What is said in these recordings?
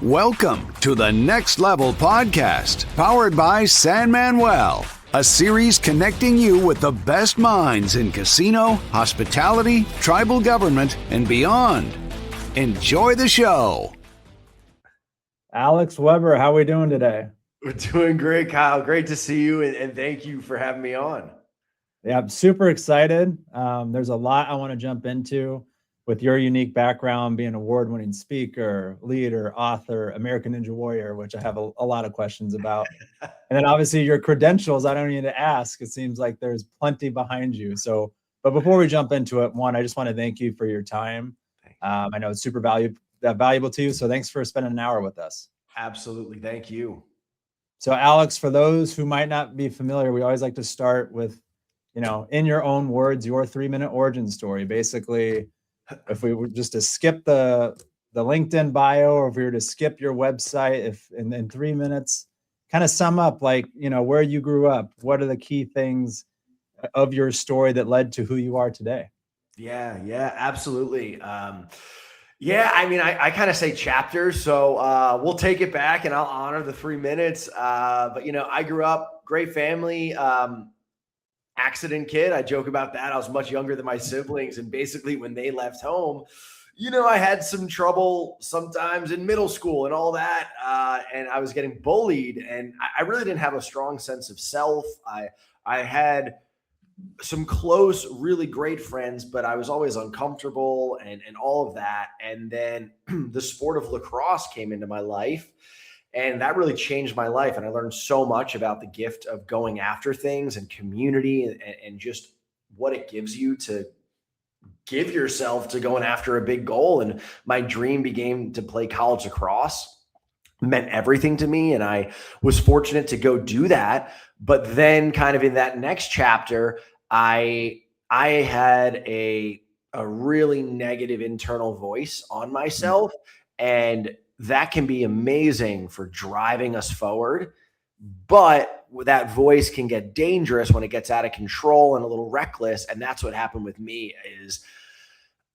Welcome to the Next Level Podcast, powered by San Manuel, a series connecting you with the best minds in casino, hospitality, tribal government, and beyond. Enjoy the show. Alex Weber, how are we doing today? We're doing great, Kyle. Great to see you, and thank you for having me on. Yeah, I'm super excited. There's a lot I want to jump into with your unique background, being an award-winning speaker, leader, author, American Ninja Warrior, which I have a lot of questions about. And then obviously your credentials, I don't need to ask. It seems like there's plenty behind you. But before we jump into it, one, I just want to thank you for your time. I know it's super valuable to you. So thanks for spending an hour with us. Absolutely. Thank you. So Alex, for those who might not be familiar, we always like to start with, in your own words, your 3-minute origin story. Basically, if we were just to skip the LinkedIn bio, or if we were to skip your website, in 3 minutes, kind of sum up where you grew up, what are the key things of your story that led to who you are today? Yeah, absolutely. I kind of say chapters, so we'll take it back and I'll honor the 3 minutes. But I grew up, great family, accident kid. I joke about that. I was much younger than my siblings. And basically when they left home, I had some trouble sometimes in middle school and all that. And I was getting bullied, and I really didn't have a strong sense of self. I had some close, really great friends, but I was always uncomfortable and all of that. And then the sport of lacrosse came into my life, and that really changed my life. And I learned so much about the gift of going after things and community and just what it gives you to give yourself to going after a big goal. And my dream became to play college lacrosse. It meant everything to me. And I was fortunate to go do that. But then kind of in that next chapter, I had a really negative internal voice on myself, and that can be amazing for driving us forward. But that voice can get dangerous when it gets out of control and a little reckless. And that's what happened with me. Is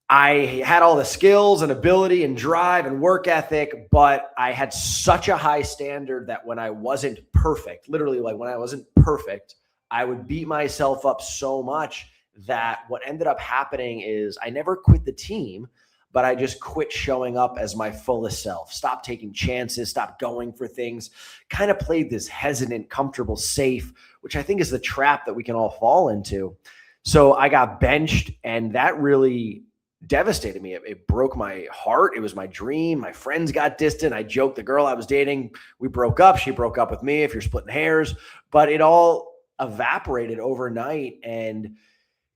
I had all the skills and ability and drive and work ethic, but I had such a high standard that when I wasn't perfect, literally like when I wasn't perfect, I would beat myself up so much that what ended up happening is I never quit the team, but I just quit showing up as my fullest self, stopped taking chances, stopped going for things, kind of played this hesitant, comfortable, safe, which I think is the trap that we can all fall into. So I got benched, and that really devastated me. It broke my heart. It was my dream. My friends got distant. I joked the girl I was dating, we broke up. She broke up with me, if you're splitting hairs, but it all evaporated overnight. And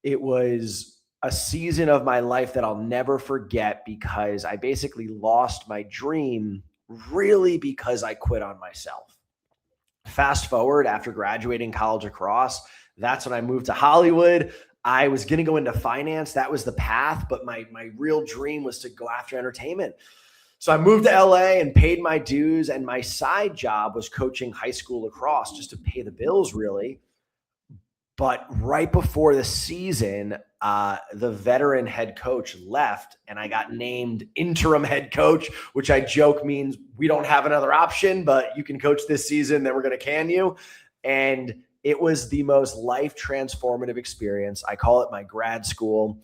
it was a season of my life that I'll never forget, because I basically lost my dream really because I quit on myself. Fast forward, after graduating college lacrosse, that's when I moved to Hollywood. I was going to go into finance. That was the path, but my real dream was to go after entertainment. So I moved to LA and paid my dues, and my side job was coaching high school lacrosse just to pay the bills, really. But right before the season, the veteran head coach left, and I got named interim head coach, which I joke means we don't have another option, but you can coach this season, then we're going to can you. And it was the most life transformative experience. I call it my grad school.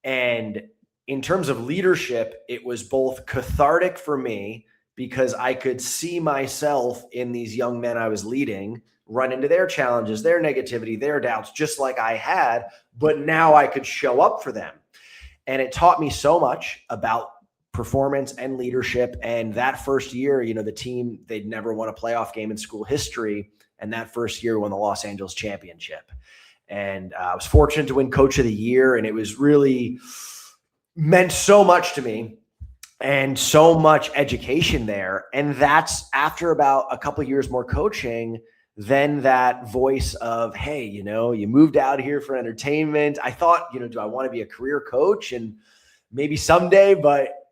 And in terms of leadership, it was both cathartic for me because I could see myself in these young men I was leading, run into their challenges, their negativity, their doubts, just like I had, but now I could show up for them. And it taught me so much about performance and leadership. And that first year, the team, they'd never won a playoff game in school history. And that first year won the Los Angeles championship. And I was fortunate to win coach of the year. And it was really meant so much to me and so much education there. And that's after about a couple of years more coaching, then that voice of, hey, you moved out here for entertainment. I thought, do I want to be a career coach? And maybe someday, but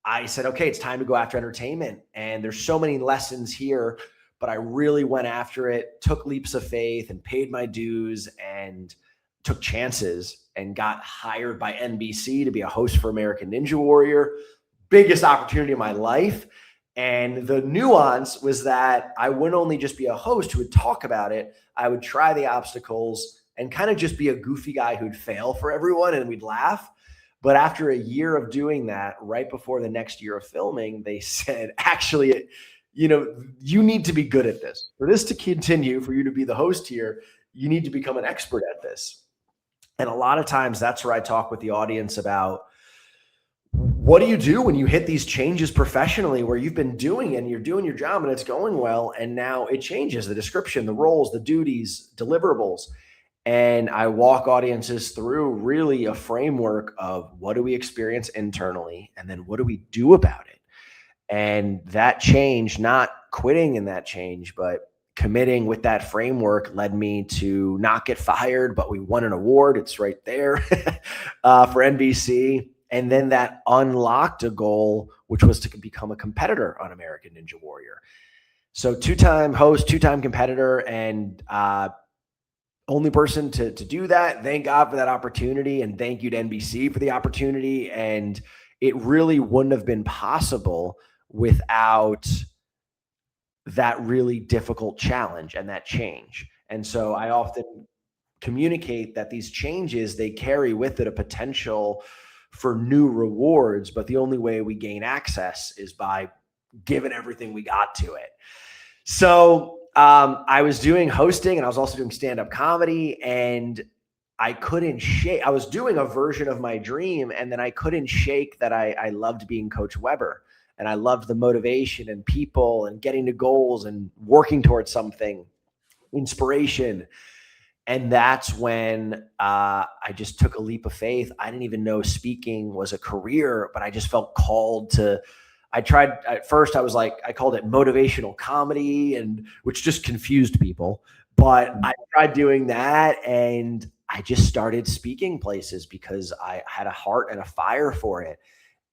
I said, okay, it's time to go after entertainment. And there's so many lessons here. But I really went after it, took leaps of faith and paid my dues and took chances and got hired by NBC to be a host for American Ninja Warrior. Biggest opportunity of my life. And the nuance was that I wouldn't only just be a host who would talk about it, I would try the obstacles and kind of just be a goofy guy who'd fail for everyone and we'd laugh. But after a year of doing that, right before the next year of filming, they said, actually, you need to be good at this. For this to continue, for you to be the host here, you need to become an expert at this. And a lot of times that's where I talk with the audience about, what do you do when you hit these changes professionally where you've been doing it and you're doing your job and it's going well, and now it changes the description, the roles, the duties, deliverables. And I walk audiences through really a framework of what do we experience internally and then what do we do about it? And that change, not quitting in that change, but committing with that framework led me to not get fired, but we won an award. It's right there for NBC. And then that unlocked a goal, which was to become a competitor on American Ninja Warrior. So 2-time host, 2-time competitor, and only person to do that. Thank God for that opportunity. And thank you to NBC for the opportunity. And it really wouldn't have been possible without that really difficult challenge and that change. And so I often communicate that these changes, they carry with it a potential for new rewards, but the only way we gain access is by giving everything we got to it. So I was doing hosting and I was also doing stand-up comedy, and I couldn't shake. I was doing a version of my dream, and then I couldn't shake that I loved being Coach Weber, and I loved the motivation and people and getting to goals and working towards something, inspiration. And that's when I just took a leap of faith. I didn't even know speaking was a career, but I just felt called to. I tried at first. I was like, I called it motivational comedy, and which just confused people. But I tried doing that, and I just started speaking places because I had a heart and a fire for it.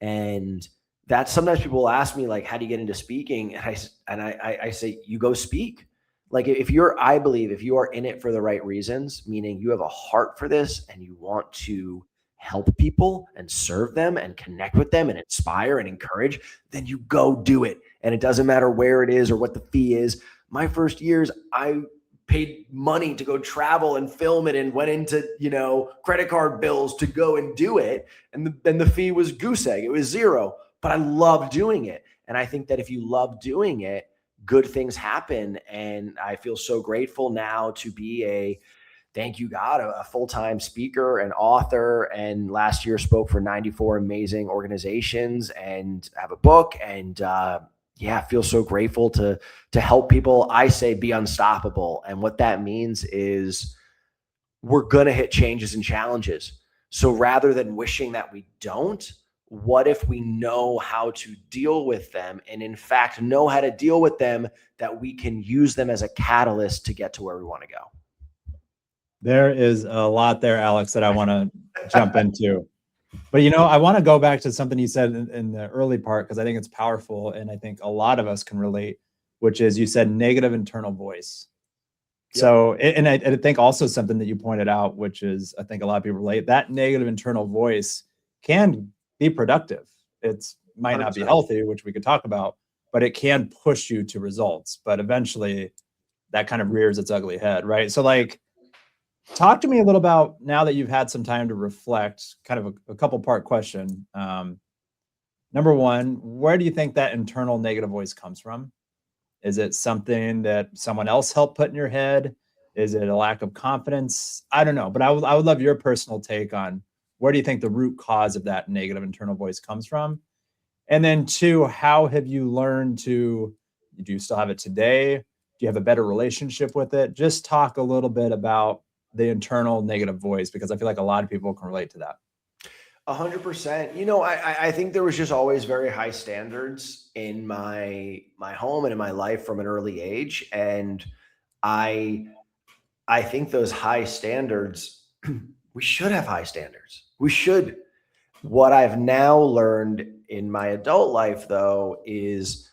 And that sometimes people will ask me, like, how do you get into speaking? And I say, you go speak. Like I believe if you are in it for the right reasons, meaning you have a heart for this and you want to help people and serve them and connect with them and inspire and encourage, then you go do it. And it doesn't matter where it is or what the fee is. My first years, I paid money to go travel and film it and went into, credit card bills to go and do it. And then the fee was goose egg. It was zero, but I loved doing it. And I think that if you love doing it, good things happen. And I feel so grateful now to be thank you God, a full-time speaker and author. And last year spoke for 94 amazing organizations and have a book. And I feel so grateful to help people. I say be unstoppable. And what that means is we're going to hit changes and challenges. So rather than wishing that we don't, what if we know how to deal with them, and in fact know how to deal with them, that we can use them as a catalyst to get to where we want to go? There is a lot there, Alex, that I want to jump into. But, I want to go back to something you said in the early part, because I think it's powerful. And I think a lot of us can relate, which is you said negative internal voice. Yep. So, and I think also something that you pointed out, which is I think a lot of people relate, that negative internal voice can be productive. It's might not be healthy, which we could talk about, but it can push you to results. But eventually that kind of rears its ugly head, right? So talk to me a little about, now that you've had some time to reflect, kind of a couple part question. Number one, where do you think that internal negative voice comes from? Is it something that someone else helped put in your head? Is it a lack of confidence? I don't know, but I would love your personal take on where do you think the root cause of that negative internal voice comes from? And then two, how have you learned do you still have it today? Do you have a better relationship with it? Just talk a little bit about the internal negative voice, because I feel like a lot of people can relate to that. 100%. I think there was just always very high standards in my home and in my life from an early age. And I think those high standards, we should have high standards. We should. What I've now learned in my adult life, though, is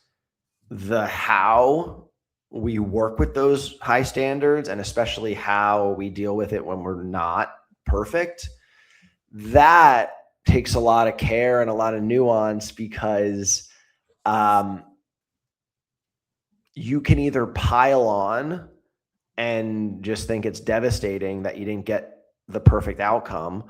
the how we work with those high standards, and especially how we deal with it when we're not perfect. That takes a lot of care and a lot of nuance, because you can either pile on and just think it's devastating that you didn't get the perfect outcome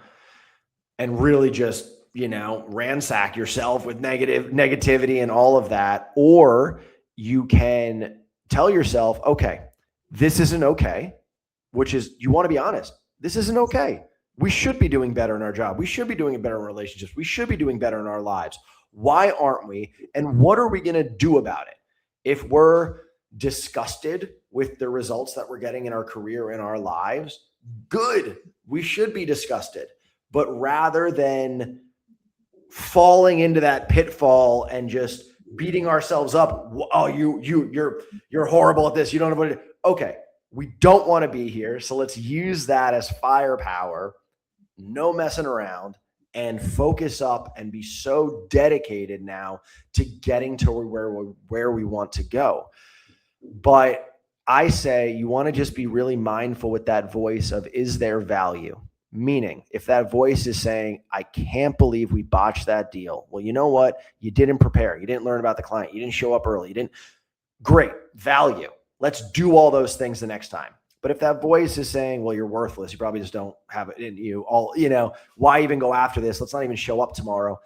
and really just, ransack yourself with negativity and all of that. Or you can tell yourself, okay, this isn't okay, which is, you want to be honest. This isn't okay. We should be doing better in our job. We should be doing better in relationships. We should be doing better in our lives. Why aren't we? And what are we going to do about it? If we're disgusted with the results that we're getting in our career, in our lives, good. We should be disgusted. But rather than falling into that pitfall and just beating ourselves up, oh, you're horrible at this. You don't know what to do. Okay, we don't want to be here. So let's use that as firepower, no messing around, and focus up and be so dedicated now to getting to where we want to go. But I say you want to just be really mindful with that voice of, is there value? Meaning, if that voice is saying, I can't believe we botched that deal. Well, you know what? You didn't prepare. You didn't learn about the client. You didn't show up early. Great, value. Let's do all those things the next time. But if that voice is saying, well, you're worthless, you probably just don't have it in you, why even go after this? Let's not even show up tomorrow.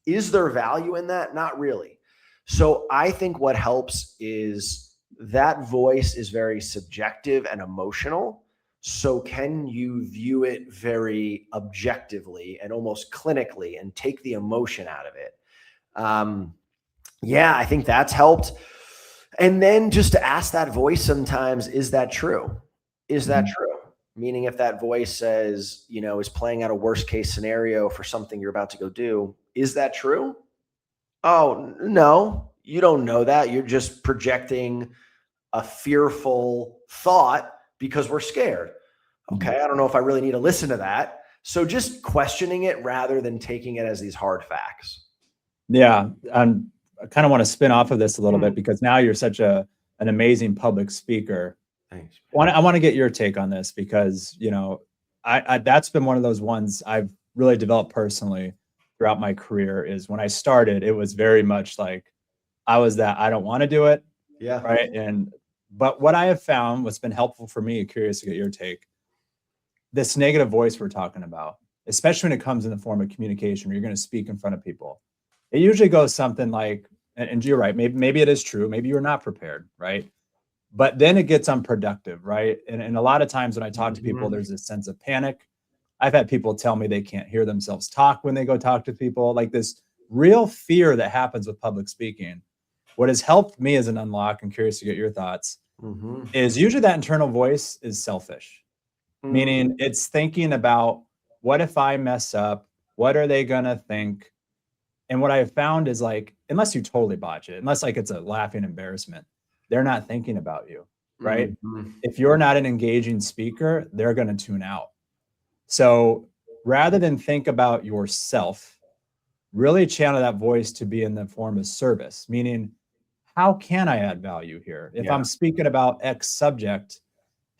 Is there value in that? Not really. So I think what helps is that voice is very subjective and emotional. So can you view it very objectively and almost clinically and take the emotion out of it? I think that's helped. And then just to ask that voice sometimes, is that true? Is that true? Meaning if that voice says, is playing out a worst case scenario for something you're about to go do, is that true? Oh, no, you don't know that. You're just projecting a fearful thought because we're scared. Okay, I don't know if I really need to listen to that. So just questioning it rather than taking it as these hard facts. Yeah, I kind of want to spin off of this a little bit because now you're such an amazing public speaker. Thanks. I want to get your take on this because, I that's been one of those ones I've really developed personally throughout my career. Is when I started, it was very much like I was that I don't want to do it. Yeah. Right. But what I have found, what's been helpful for me, curious to get your take, this negative voice we're talking about, especially when it comes in the form of communication, where you're going to speak in front of people. It usually goes something like, and you're right, maybe it is true. Maybe you're not prepared. Right. But then it gets unproductive. Right. And a lot of times when I talk to people, there's this sense of panic. I've had people tell me they can't hear themselves talk when they go talk to people, like this real fear that happens with public speaking. What has helped me as an unlock, and curious to get your thoughts, is usually that internal voice is selfish. Meaning it's thinking about, what if I mess up? What are they going to think? And what I have found is, like, unless you totally botch it, unless like it's a laughing embarrassment, they're not thinking about you, right? If you're not an engaging speaker, they're going to tune out. So rather than think about yourself, really channel that voice to be in the form of service, meaning, how can I add value here? If I'm speaking about X subject,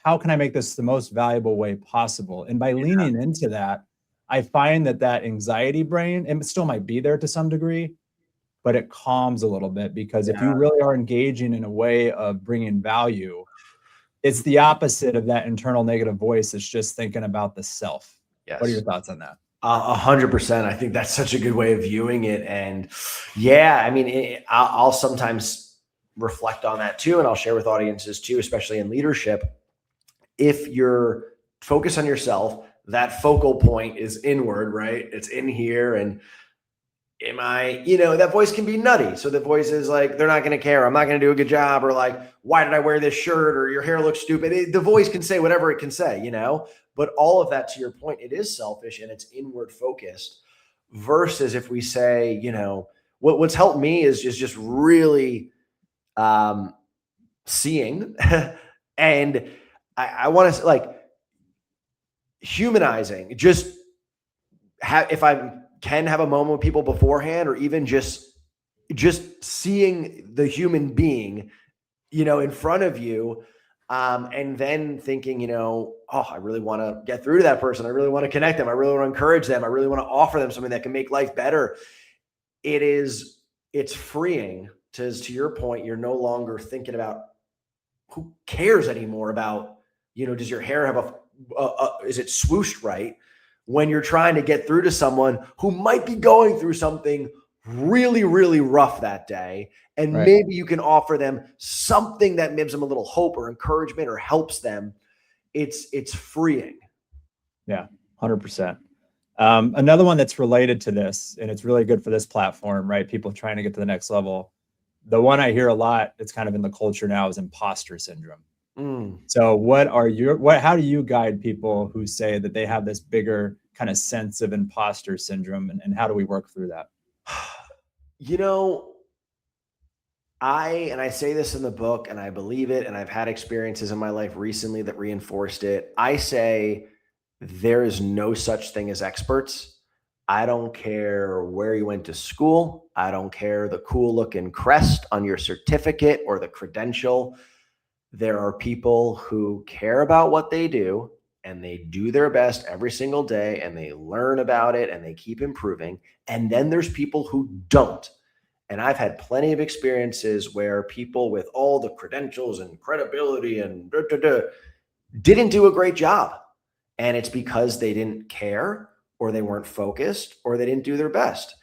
how can I make this the most valuable way possible? And by leaning into that, I find that anxiety brain, and it still might be there to some degree, but it calms a little bit, because if you really are engaging in a way of bringing value, it's the opposite of that internal negative voice. It's just thinking about the self. Yes. What are your thoughts on that? 100%. I think that's such a good way of viewing it. And yeah, I mean, I'll sometimes reflect on that too. And I'll share with audiences too, especially in leadership. If you're focused on yourself, that focal point is inward, right? It's in here. And that voice can be nutty. So the voice is like, they're not going to care. I'm not going to do a good job. Or like, why did I wear this shirt? Or your hair looks stupid. The voice can say whatever it can say, but all of that, to your point, it is selfish and it's inward focused, versus if we say, what's helped me is just really seeing and I want to like humanizing, just if I can have a moment with people beforehand, or even just seeing the human being, in front of you, and then thinking, I really want to get through to that person. I really want to connect them. I really want to encourage them. I really want to offer them something that can make life better. It's freeing to your point, you're no longer thinking about who cares anymore about, does your hair have is it swooshed right? When you're trying to get through to someone who might be going through something really, really rough that day. And Right. maybe you can offer them something that gives them a little hope or encouragement or helps them. It's freeing. Yeah, 100%. Another one that's related to this, and it's really good for this platform, right? People trying to get to the next level. The one I hear a lot, it's kind of in the culture now, is imposter syndrome. So how do you guide people who say that they have this bigger kind of sense of imposter syndrome, and how do we work through that? I say this in the book and I believe it, and I've had experiences in my life recently that reinforced it. I say there is no such thing as experts. I don't care where you went to school. I don't care the cool looking crest on your certificate or the credential. There are people who care about what they do and they do their best every single day and they learn about it and they keep improving. And then there's people who don't. And I've had plenty of experiences where people with all the credentials and credibility and didn't do a great job. And it's because they didn't care or they weren't focused or they didn't do their best.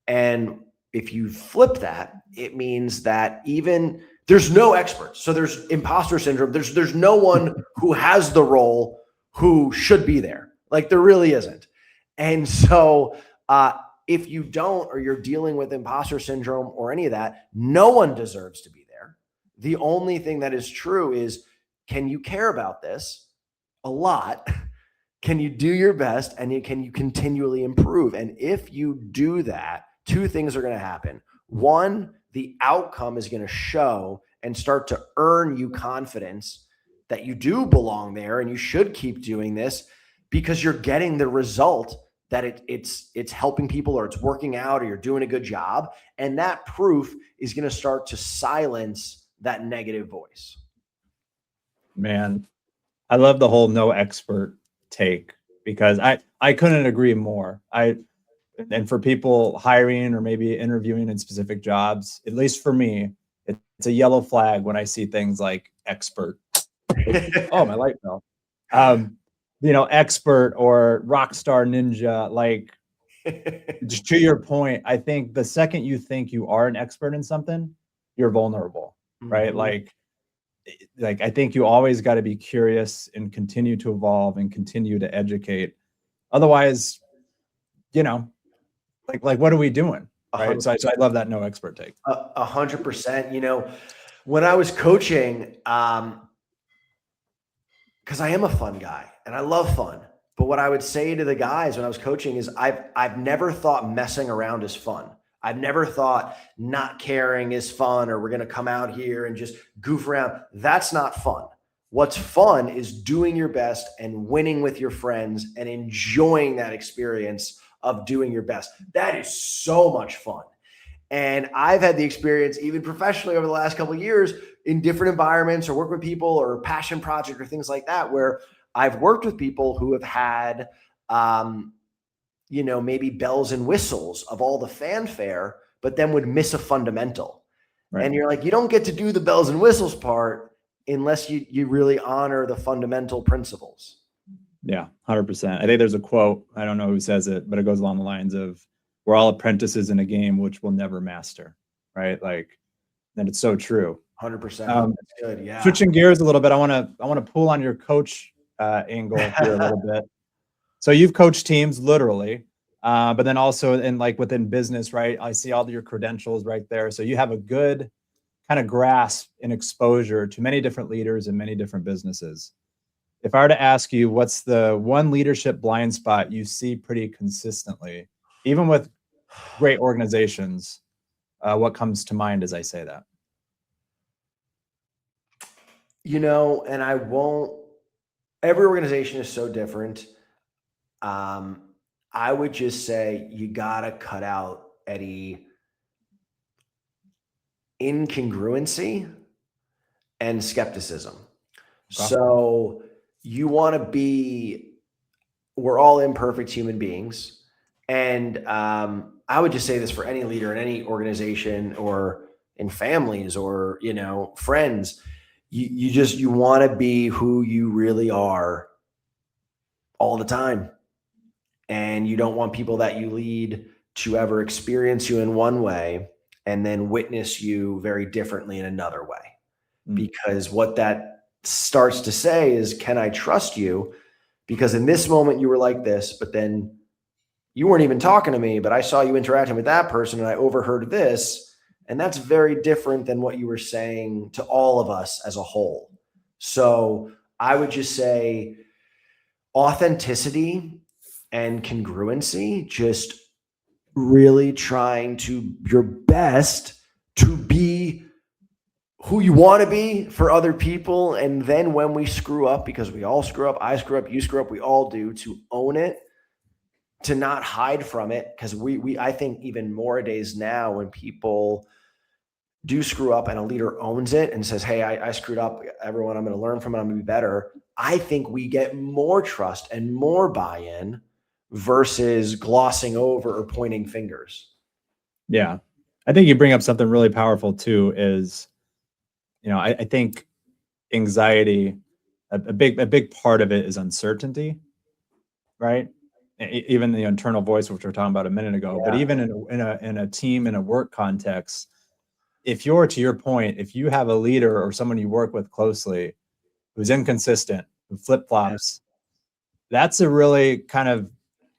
And if you flip that, it means that even there's no experts. So there's imposter syndrome. There's no one who has the role who should be there. Like there really isn't. And so if you don't, or you're dealing with imposter syndrome or any of that, no one deserves to be there. The only thing that is true is, can you care about this a lot? Can you do your best? And can you continually improve? And if you do that, two things are going to happen. One, the outcome is going to show and start to earn you confidence that you do belong there and you should keep doing this because you're getting the result that it's helping people or it's working out or you're doing a good job. And that proof is going to start to silence that negative voice. Man, I love the whole no expert take because I couldn't agree more. And for people hiring or maybe interviewing in specific jobs, at least for me, it's a yellow flag when I see things like expert. Oh, my light fell. Expert or rock star ninja, like just to your point, I think the second you think you are an expert in something, you're vulnerable, right? Like I think you always got to be curious and continue to evolve and continue to educate. Otherwise, like what are we doing? Right. So I love that no expert take. 100%. When I was coaching, because I am a fun guy and I love fun. But what I would say to the guys when I was coaching is I've never thought messing around is fun. I've never thought not caring is fun or we're going to come out here and just goof around. That's not fun. What's fun is doing your best and winning with your friends and enjoying that experience of doing your best. That is so much fun. And I've had the experience, even professionally over the last couple of years, in different environments or work with people or passion project or things like that, where I've worked with people who have had, maybe bells and whistles of all the fanfare, but then would miss a fundamental. Right. And you're like, you don't get to do the bells and whistles part unless you really honor the fundamental principles. Yeah, 100%. I think there's a quote, I don't know who says it, but it goes along the lines of, we're all apprentices in a game which we'll never master, right? Like, and it's so true. 100%. That's good. Yeah. Switching gears a little bit, I want to pull on your coach angle here a little bit. So you've coached teams literally, but then also within business, right? I see all of your credentials right there. So you have a good kind of grasp and exposure to many different leaders and many different businesses. If I were to ask you, what's the one leadership blind spot you see pretty consistently, even with great organizations, what comes to mind as I say that? And every organization is so different. I would just say you got to cut out, Eddie, incongruency and skepticism. Okay. So you want to we're all imperfect human beings. And I would just say this for any leader in any organization or in families or, you know, friends. You want to be who you really are all the time. And you don't want people that you lead to ever experience you in one way and then witness you very differently in another way. Because what that starts to say is, can I trust you? Because in this moment you were like this, but then you weren't even talking to me, but I saw you interacting with that person and I overheard this. And that's very different than what you were saying to all of us as a whole. So I would just say authenticity and congruency, just really trying to your best to be who you want to be for other people. And then when we screw up, because we all screw up, I screw up, you screw up, we all do, to own it, to not hide from it. Because I think even more days now, when people do screw up and a leader owns it and says, hey, I screwed up, everyone, I'm going to learn from it, I'm going to be better. I think we get more trust and more buy-in versus glossing over or pointing fingers. Yeah. I think you bring up something really powerful too, is, you know, I think anxiety, a big part of it is uncertainty, right? Even the internal voice, which we were talking about a minute ago, but even in a team, in a work context, if you're, to your point, if you have a leader or someone you work with closely who's inconsistent, who flip-flops, that's a really kind of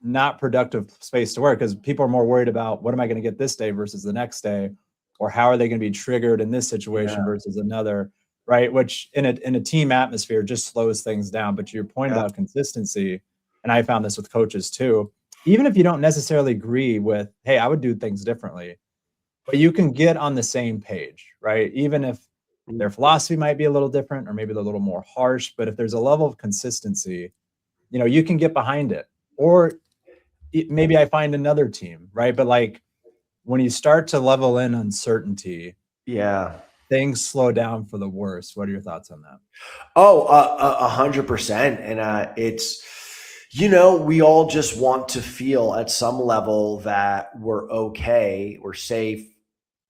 not productive space to work, because people are more worried about what am I going to get this day versus the next day, or how are they going to be triggered in this situation versus another, right? Which in a team atmosphere just slows things down. But to your point about consistency, and I found this with coaches too, even if you don't necessarily agree with, hey, I would do things differently, but you can get on the same page, right? Even if their philosophy might be a little different, or maybe they're a little more harsh, but if there's a level of consistency, you know, you can get behind it. Or maybe I find another team, right? But like when you start to level in uncertainty, things slow down for the worse. What are your thoughts on that? Oh, 100%. And it's, you know, we all just want to feel at some level that we're okay, we're safe,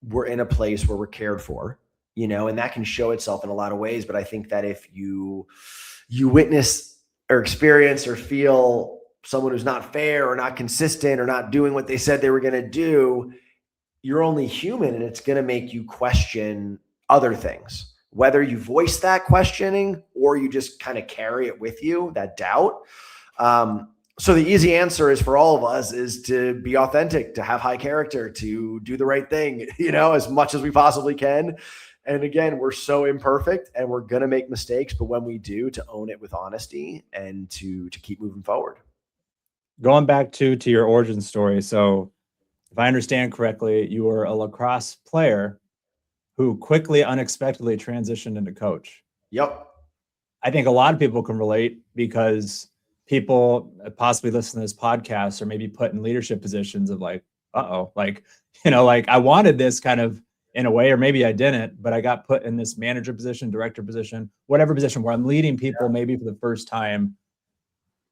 we're in a place where we're cared for, you know, and that can show itself in a lot of ways. But I think that if you witness or experience or feel someone who's not fair or not consistent or not doing what they said they were going to do, you're only human, and it's going to make you question other things, whether you voice that questioning or you just kind of carry it with you, that doubt. So the easy answer is for all of us is to be authentic, to have high character, to do the right thing, you know, as much as we possibly can. And again, we're so imperfect and we're going to make mistakes, but when we do, to own it with honesty and to keep moving forward. Going back to your origin story. So if I understand correctly, you were a lacrosse player who quickly, unexpectedly transitioned into coach. Yep. I think a lot of people can relate, because people possibly listen to this podcast or maybe put in leadership positions of like, like, you know, like I wanted this kind of in a way, or maybe I didn't, but I got put in this manager position, director position, whatever position where I'm leading people maybe for the first time.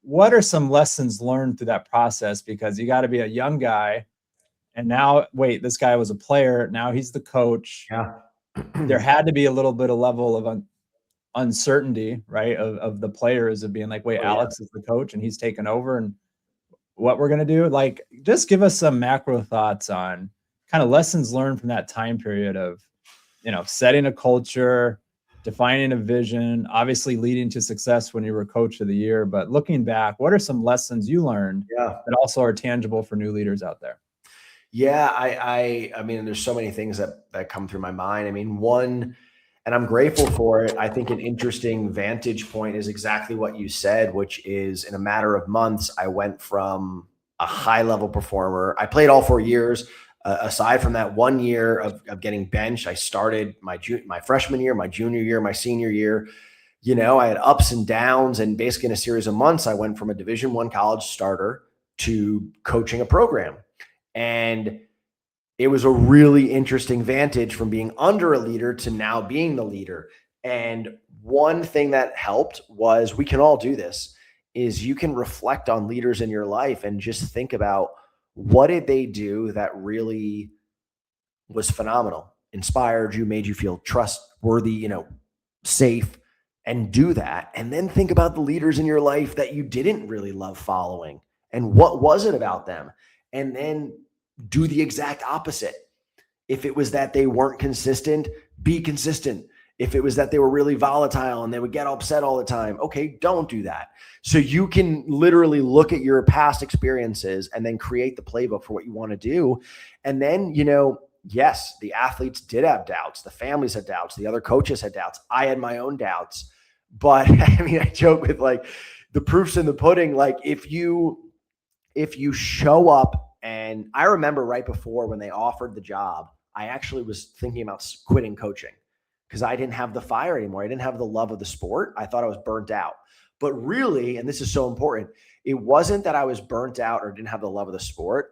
What are some lessons learned through that process? Because you got to be a young guy, and now, wait, this guy was a player, now he's the coach. There had to be a little bit of level of uncertainty, right? Of the players, of being like, wait, Alex is the coach and he's taken over, and what we're going to do. Like, just give us some macro thoughts on kind of lessons learned from that time period of, you know, setting a culture, defining a vision, obviously leading to success when you were coach of the year. But looking back, what are some lessons you learned that also are tangible for new leaders out there? Yeah, I mean, there's so many things that come through my mind. I mean, one, and I'm grateful for it, I think an interesting vantage point is exactly what you said, which is in a matter of months, I went from a high level performer. I played all 4 years. Aside from that 1 year of getting benched, I started my freshman year, my junior year, my senior year. You know, I had ups and downs, and basically in a series of months, I went from a Division I college starter to coaching a program. And it was a really interesting vantage from being under a leader to now being the leader. And one thing that helped was, we can all do this, is you can reflect on leaders in your life and just think about, what did they do that really was phenomenal? inspired you, made you feel trustworthy, safe, and do that. And then think about the leaders in your life that you didn't really love following and what was it about them? And then do the exact opposite. If it was that they weren't consistent, be consistent. If it was that they were really volatile and they would get upset all the time, okay, don't do that. So you can literally look at your past experiences and then create the playbook for what you want to do. And then, yes, the athletes did have doubts. The families had doubts. The other coaches had doubts. I had my own doubts. But I mean, I joke with like the proof's in the pudding. Like if you show up, and I remember right before when they offered the job, I actually was thinking about quitting coaching because I didn't have the fire anymore. I didn't have the love of the sport. I thought I was burnt out. But really, and this is so important, it wasn't that I was burnt out or didn't have the love of the sport.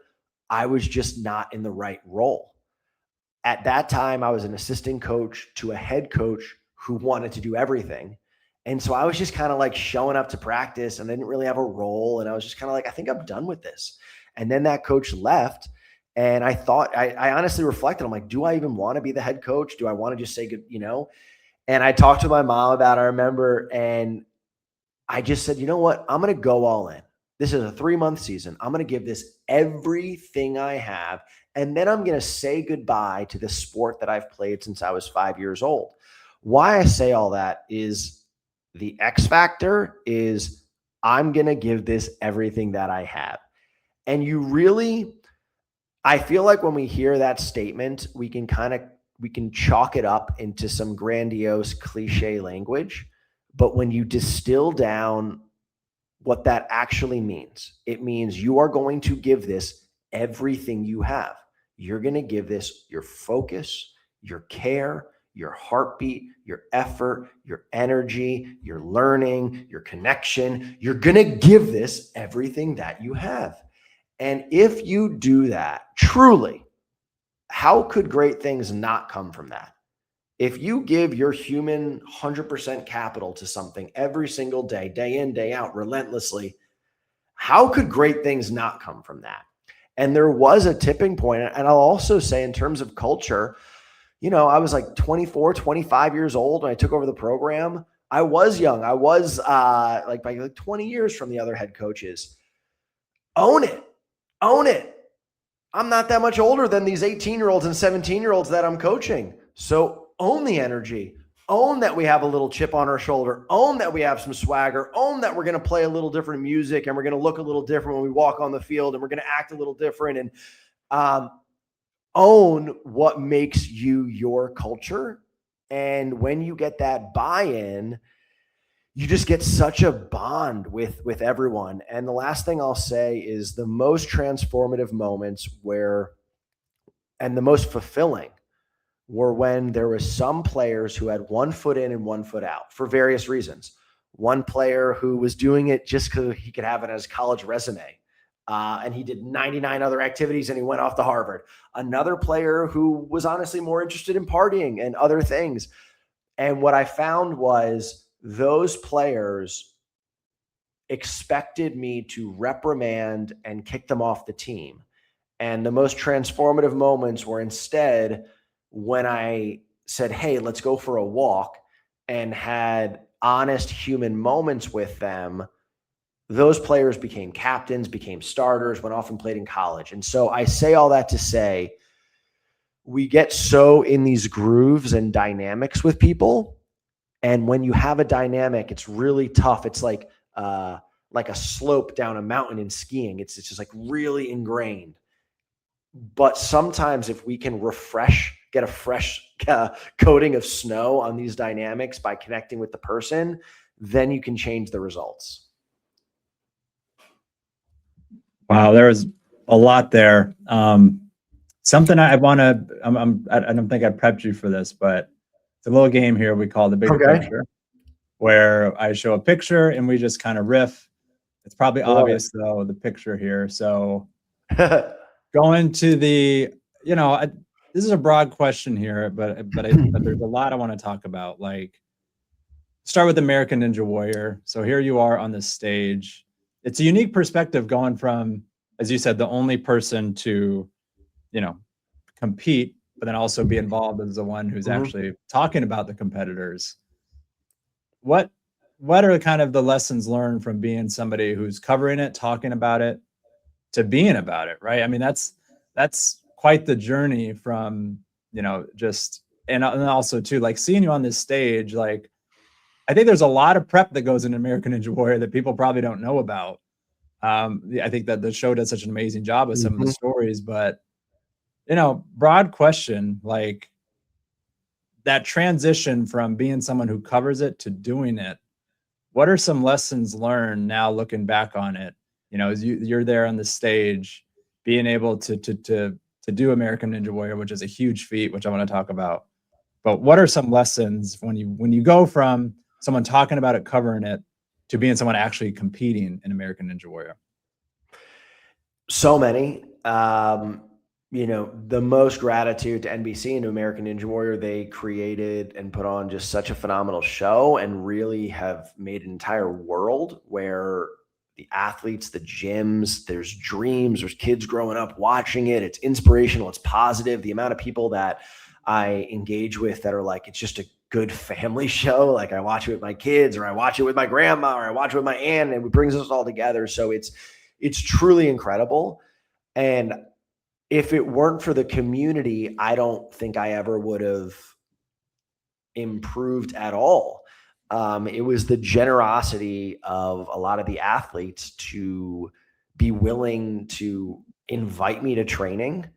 I was just not in the right role. At that time, I was an assistant coach to a head coach who wanted to do everything. And so I was just kind of like showing up to practice and I didn't really have a role. And I was just kind of like, I think I'm done with this. And then that coach left. And I thought, I honestly reflected. I'm like, do I even want to be the head coach? Do I want to just say good, And I talked to my mom about it, I remember, and I just said, you know what? I'm going to go all in. This is a 3-month season. I'm going to give this everything I have. And then I'm going to say goodbye to the sport that I've played since I was 5 years old. Why I say all that is the X factor is I'm going to give this everything that I have. And I feel like when we hear that statement, we can chalk it up into some grandiose cliche language. But when you distill down what that actually means, it means you are going to give this everything you have. You're going to give this your focus, your care, your heartbeat, your effort, your energy, your learning, your connection. You're going to give this everything that you have. And if you do that, truly, how could great things not come from that? If you give your human 100% capital to something every single day, day in, day out, relentlessly, how could great things not come from that? And there was a tipping point. And I'll also say in terms of culture, I was like 24, 25 years old when I took over the program. I was young. I was by 20 years from the other head coaches. Own it. Own it. I'm not that much older than these 18-year-olds and 17-year-olds that I'm coaching. So own the energy. Own that we have a little chip on our shoulder. Own that we have some swagger. Own that we're going to play a little different music and we're going to look a little different when we walk on the field and we're going to act a little different. And own what makes you your culture. And when you get that buy-in, you just get such a bond with everyone. And the last thing I'll say is the most transformative moments and the most fulfilling were when there was some players who had 1 foot in and 1 foot out for various reasons. One player who was doing it just because he could have it as college resume. And he did 99 other activities and he went off to Harvard. Another player who was honestly more interested in partying and other things. And what I found was those players expected me to reprimand and kick them off the team. And the most transformative moments were instead when I said, hey, let's go for a walk, and had honest human moments with them. Those players became captains, became starters, went off and played in college. And so I say all that to say, we get so in these grooves and dynamics with people. And when you have a dynamic, it's really tough. It's like a slope down a mountain in skiing. It's just like really ingrained. But sometimes if we can get a fresh coating of snow on these dynamics by connecting with the person, then you can change the results. Wow, there's a lot there. Something I don't think I prepped you for this, but it's a little game here we call the bigger picture, where I show a picture and we just kind of riff. It's probably obvious though, the picture here. So going to the, this is a broad question here, but there's a lot I want to talk about. Like, start with American Ninja Warrior. So here you are on this stage. It's a unique perspective going from, as you said, the only person to, compete but then also be involved as the one who's actually talking about the competitors. What are kind of the lessons learned from being somebody who's covering it, talking about it, to being about it, right? I mean, that's quite the journey from, just, and also too, like seeing you on this stage, like, I think there's a lot of prep that goes into American Ninja Warrior that people probably don't know about. I think that the show does such an amazing job with some of the stories, but broad question, like that transition from being someone who covers it to doing it, what are some lessons learned now looking back on it? As you're there on the stage, being able to do American Ninja Warrior, which is a huge feat, which I want to talk about. But what are some lessons when you go from someone talking about it, covering it, to being someone actually competing in American Ninja Warrior? So many. The most gratitude to NBC and to American Ninja Warrior. They created and put on just such a phenomenal show and really have made an entire world where the athletes, the gyms, there's dreams, there's kids growing up watching it. It's inspirational. It's positive. The amount of people that I engage with that are like, it's just a good family show. Like I watch it with my kids, or I watch it with my grandma, or I watch it with my aunt, and it brings us all together. So it's truly incredible. And if it weren't for the community, I don't think I ever would have improved at all. It was the generosity of a lot of the athletes to be willing to invite me to training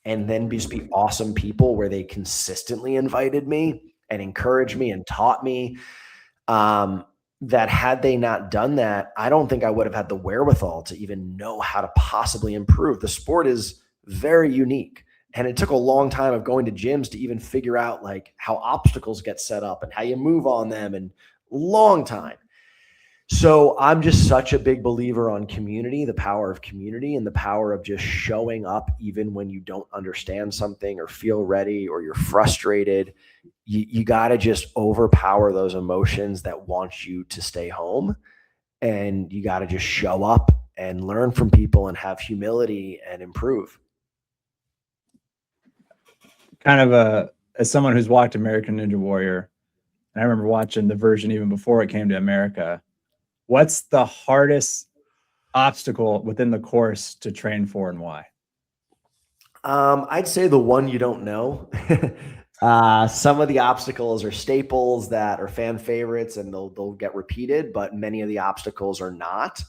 and then just be awesome people where they consistently invited me and encouraged me and taught me. That had they not done that, I don't think I would have had the wherewithal to even know how to possibly improve. The sport is very unique. And it took a long time of going to gyms to even figure out like how obstacles get set up and how you move on them, and long time. So I'm just such a big believer on community, the power of community, and the power of just showing up even when you don't understand something or feel ready or you're frustrated. You got to just overpower those emotions that want you to stay home. And you got to just show up and learn from people and have humility and improve. Kind of as someone who's watched American Ninja Warrior, and I remember watching the version even before it came to America, what's the hardest obstacle within the course to train for, and why? I'd say the one you don't know. Some of the obstacles are staples that are fan favorites and they'll get repeated, but many of the obstacles are not,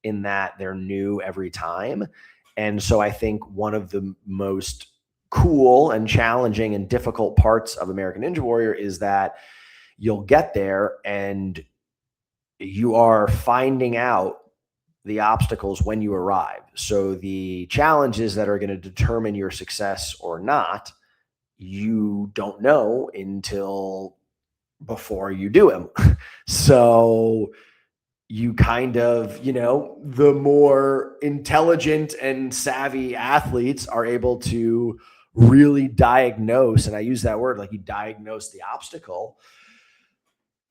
in that they're new every time. And so I think one of the most cool and challenging and difficult parts of American Ninja Warrior is that you'll get there and you are finding out the obstacles when you arrive. So the challenges that are going to determine your success or not, you don't know until before you do them. So you kind of, the more intelligent and savvy athletes are able to really diagnose, and I use that word, like you diagnose the obstacle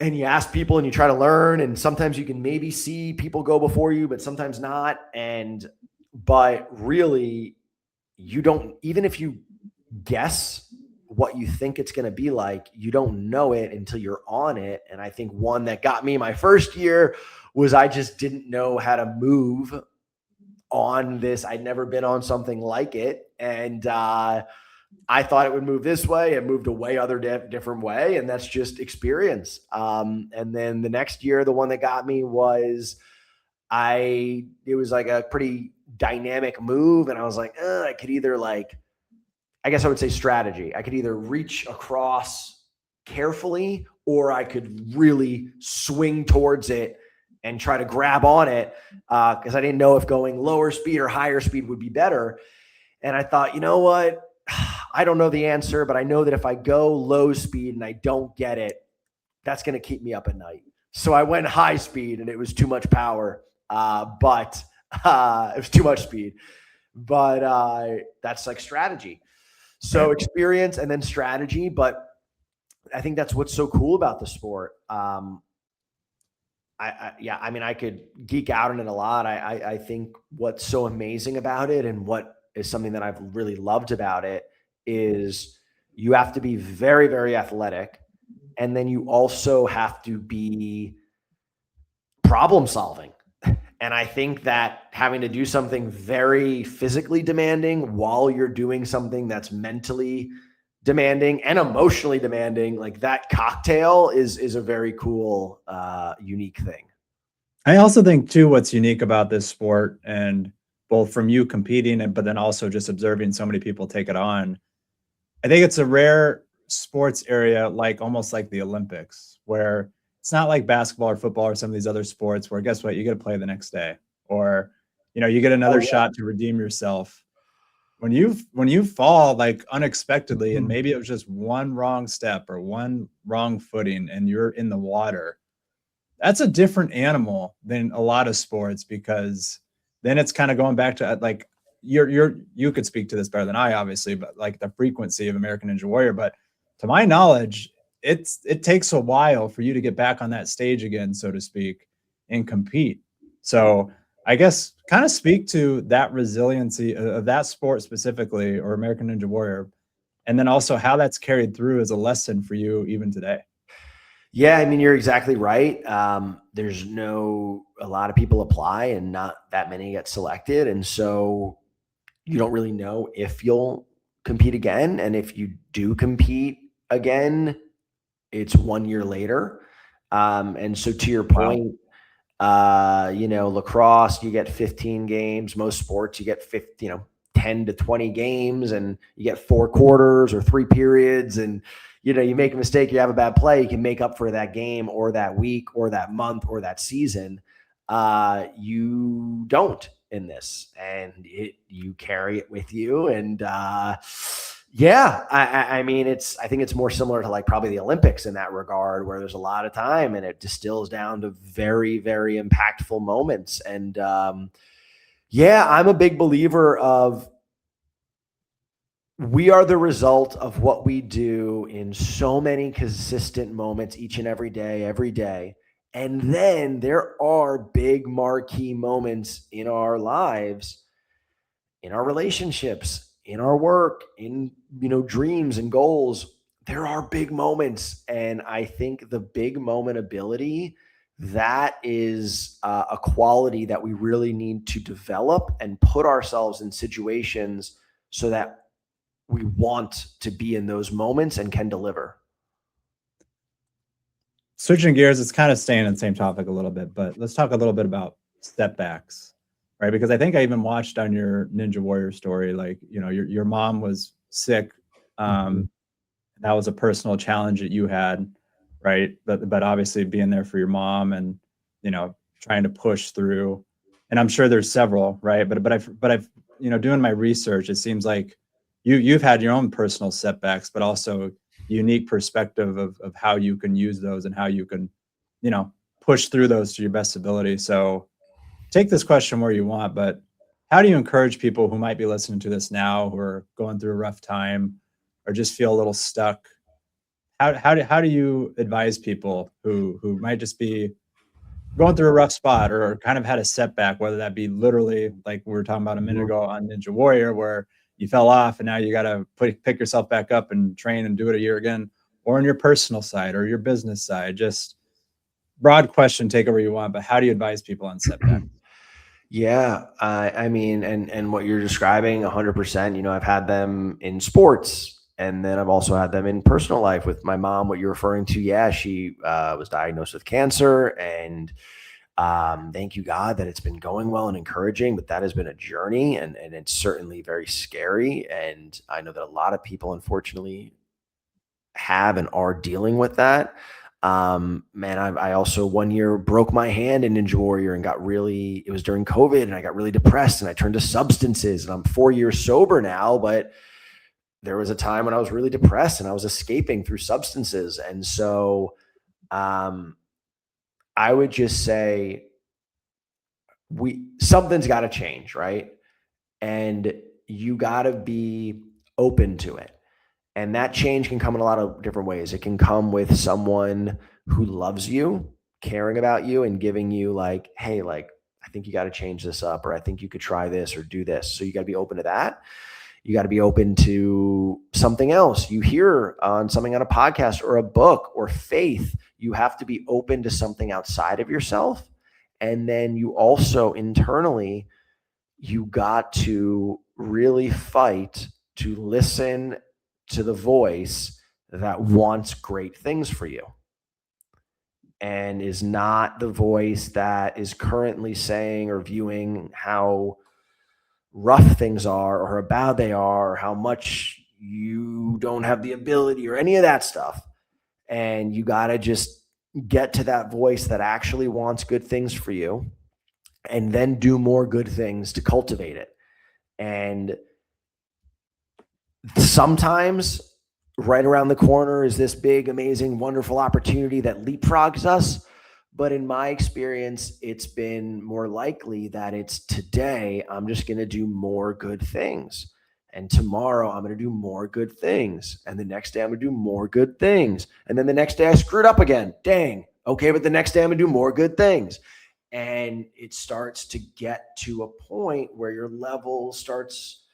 and you ask people and you try to learn. And sometimes you can maybe see people go before you, but sometimes not. But really, you don't, even if you guess what you think it's going to be like, you don't know it until you're on it. And I think one that got me my first year was I just didn't know how to move on this. I'd never been on something like it. And I thought it would move this way. It moved a way other different way. And that's just experience. And then the next year, the one that got me was it was like a pretty dynamic move. And I was like, I could either I guess I would say strategy. I could either reach across carefully, or I could really swing towards it and try to grab on it, because I didn't know if going lower speed or higher speed would be better. And I thought, you know what? I don't know the answer, but I know that if I go low speed and I don't get it, that's going to keep me up at night. So I went high speed, and it was too much power, but it was too much speed. But that's like strategy. So experience and then strategy. But I think that's what's so cool about the sport. I could geek out on it a lot. I think what's so amazing about it, and what is something that I've really loved about it, is you have to be very, very athletic, and then you also have to be problem solving. And I think that having to do something very physically demanding while you're doing something that's mentally demanding and emotionally demanding, like that cocktail is a very cool, unique thing. I also think too, what's unique about this sport, and both from you competing and but then also just observing so many people take it on, I think it's a rare sports area, like almost like the Olympics, where it's not like basketball or football or some of these other sports where guess what, you get to play the next day, or you get Oh another yeah. shot to redeem yourself. When you fall like unexpectedly, and Mhm. maybe it was just one wrong step or one wrong footing, and you're in the water, that's a different animal than a lot of sports, because then it's kind of going back to like you could speak to this better than I, obviously, but like the frequency of American Ninja Warrior. But to my knowledge, it takes a while for you to get back on that stage again, so to speak, and compete. So I guess kind of speak to that resiliency of that sport specifically, or American Ninja Warrior, and then also how that's carried through as a lesson for you even today. Yeah, I mean, you're exactly right. There's a lot of people apply and not that many get selected. And so you don't really know if you'll compete again. And if you do compete again, it's 1 year later. And so to your Wow. point, lacrosse, you get 15 games. Most sports, you get 50, 10 to 20 games, and you get 4 quarters or 3 periods. And, you make a mistake, you have a bad play, you can make up for that game or that week or that month or that season. You don't in this, and you carry it with you. And, yeah, I mean, I think it's more similar to like probably the Olympics in that regard, where there's a lot of time and it distills down to very, very impactful moments. And yeah, I'm a big believer of we are the result of what we do in so many consistent moments each and every day, every day. And then there are big marquee moments in our lives, in our relationships, in our work, in dreams and goals. There are big moments, and I think the big moment ability, that is a quality that we really need to develop and put ourselves in situations so that we want to be in those moments and can deliver. Switching gears, it's kind of staying on the same topic a little bit, but let's talk a little bit about setbacks, right? Because I think I even watched on your Ninja Warrior story, like, your mom was sick. Mhm. Um, that was a personal challenge that you had, right? But obviously being there for your mom, and trying to push through. And I'm sure there's several, right? But I've doing my research, it seems like you've had your own personal setbacks, but also unique perspective of how you can use those and how you can, you know, push through those to your best ability. So take this question where you want, but how do you encourage people who might be listening to this now, who are going through a rough time or just feel a little stuck? How do you advise people who might just be going through a rough spot, or kind of had a setback, whether that be literally like we were talking about a minute Mhm. ago on Ninja Warrior, where you fell off and now you got to pick yourself back up and train and do it a year again, or on your personal side or your business side? Just broad question, take it where you want, but how do you advise people on setback? Yeah, I mean, and what you're describing, 100%. I've had them in sports, and then I've also had them in personal life with my mom. What you're referring to, yeah, she was diagnosed with cancer, and thank you God that it's been going well and encouraging. But that has been a journey, and it's certainly very scary. And I know that a lot of people, unfortunately, have and are dealing with that. Man, I also 1 year broke my hand in Ninja Warrior and it was during COVID, and I got really depressed and I turned to substances, and I'm 4 years sober now, but there was a time when I was really depressed and I was escaping through substances. And so, um, I would just say something's got to change, right? And you got to be open to it. And that change can come in a lot of different ways. It can come with someone who loves you, caring about you, and giving you like, hey, like, I think you got to change this up, or I think you could try this or do this. So you got to be open to that. You got to be open to something else you hear on something on a podcast or a book or faith. You have to be open to something outside of yourself. And then you also internally, you got to really fight to listen to the voice that wants great things for you and is not the voice that is currently saying or viewing how rough things are or how bad they are or how much you don't have the ability or any of that stuff. And you got to just get to that voice that actually wants good things for you and then do more good things to cultivate it. And sometimes right around the corner is this big, amazing, wonderful opportunity that leapfrogs us. But in my experience, it's been more likely that it's today, I'm just going to do more good things. And tomorrow, I'm going to do more good things. And the next day, I'm going to do more good things. And then the next day, I screwed up again. Dang. Okay, but the next day, I'm going to do more good things. And it starts to get to a point where your level starts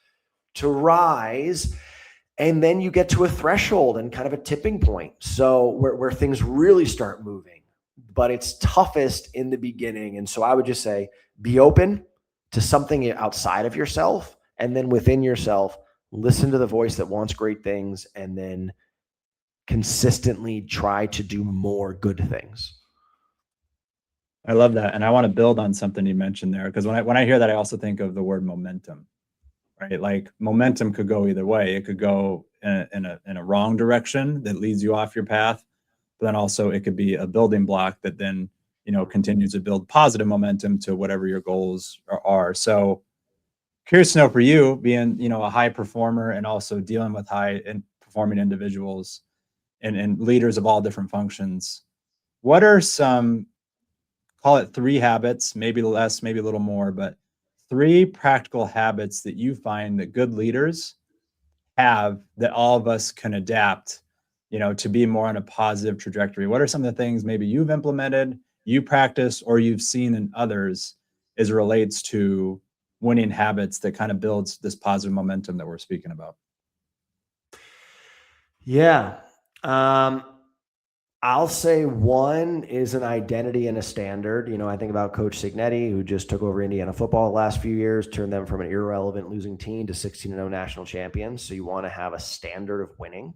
to rise. And then you get to a threshold and kind of a tipping point. So where things really start moving, but it's toughest in the beginning. And so I would just say, be open to something outside of yourself. And then within yourself, listen to the voice that wants great things and then consistently try to do more good things. I love that. And I want to build on something you mentioned there, because when I hear that, I also think of the word momentum, right? Like momentum could go either way. It could go in a wrong direction that leads you off your path, but then also it could be a building block that then, continues to build positive momentum to whatever your goals are. So curious to know, for you being, a high performer and also dealing with high and performing individuals and leaders of all different functions, what are some, call it 3 habits, maybe less, maybe a little more, but 3 practical habits that you find that good leaders have that all of us can adapt, to be more on a positive trajectory? What are some of the things maybe you've implemented, you practice, or you've seen in others as it relates to winning habits that kind of builds this positive momentum that we're speaking about? Yeah. I'll say one is an identity and a standard. I think about Coach Signetti, who just took over Indiana football the last few years, turned them from an irrelevant losing team to 16-0 national champions. So you want to have a standard of winning,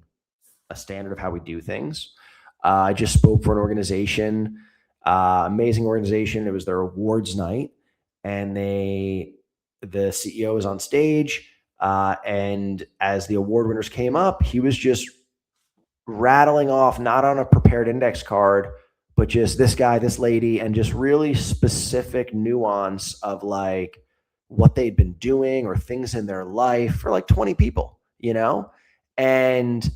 a standard of how we do things. I just spoke for an organization, amazing organization. It was their awards night, and the CEO was on stage. And as the award winners came up, he was just rattling off, not on a prepared index card, but just this guy, this lady, and just really specific nuance of like what they'd been doing or things in their life for like 20 people, and